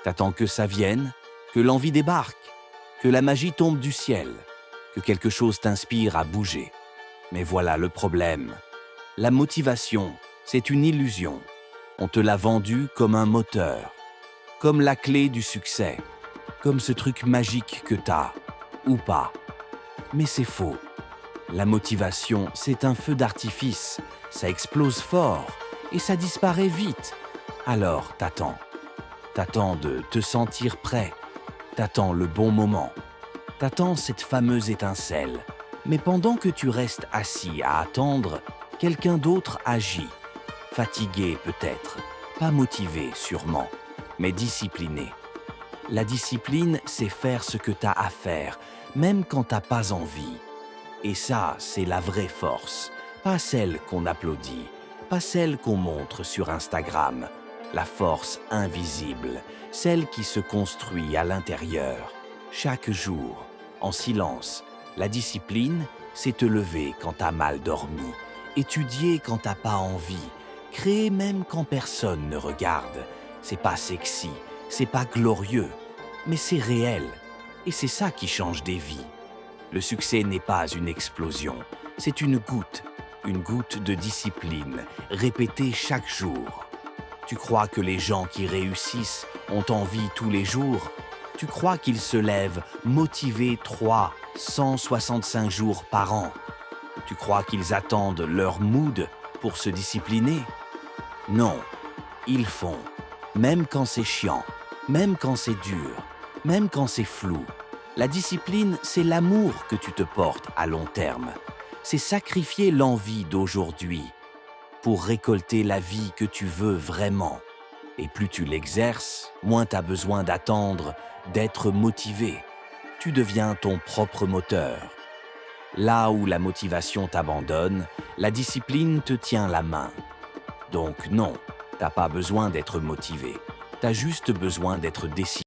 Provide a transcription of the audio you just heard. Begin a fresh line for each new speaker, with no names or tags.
T'attends que ça vienne, que l'envie débarque, que la magie tombe du ciel, que quelque chose t'inspire à bouger. Mais voilà le problème. La motivation, c'est une illusion. On te l'a vendue comme un moteur, comme la clé du succès, comme ce truc magique que t'as, ou pas. Mais c'est faux. La motivation, c'est un feu d'artifice. Ça explose fort et ça disparaît vite. Alors, t'attends. T'attends de te sentir prêt. T'attends le bon moment. T'attends cette fameuse étincelle. Mais pendant que tu restes assis à attendre, quelqu'un d'autre agit. Fatigué peut-être, pas motivé sûrement, mais discipliné. La discipline, c'est faire ce que t'as à faire, même quand t'as pas envie. Et ça, c'est la vraie force, pas celle qu'on applaudit, pas celle qu'on montre sur Instagram. La force invisible, celle qui se construit à l'intérieur, chaque jour, en silence. La discipline, c'est te lever quand t'as mal dormi, étudier quand t'as pas envie, créer même quand personne ne regarde. C'est pas sexy, c'est pas glorieux, mais c'est réel. Et c'est ça qui change des vies. Le succès n'est pas une explosion, c'est une goutte de discipline, répétée chaque jour. Tu crois que les gens qui réussissent ont envie tous les jours? Tu crois qu'ils se lèvent motivés 365 jours par an? Tu crois qu'ils attendent leur mood pour se discipliner? Non, ils font, même quand c'est chiant, même quand c'est dur, même quand c'est flou. La discipline, c'est l'amour que tu te portes à long terme. C'est sacrifier l'envie d'aujourd'hui pour récolter la vie que tu veux vraiment. Et plus tu l'exerces, moins tu as besoin d'attendre, d'être motivé. Tu deviens ton propre moteur. Là où la motivation t'abandonne, la discipline te tient la main. Donc non, t'as pas besoin d'être motivé. T'as juste besoin d'être décidé.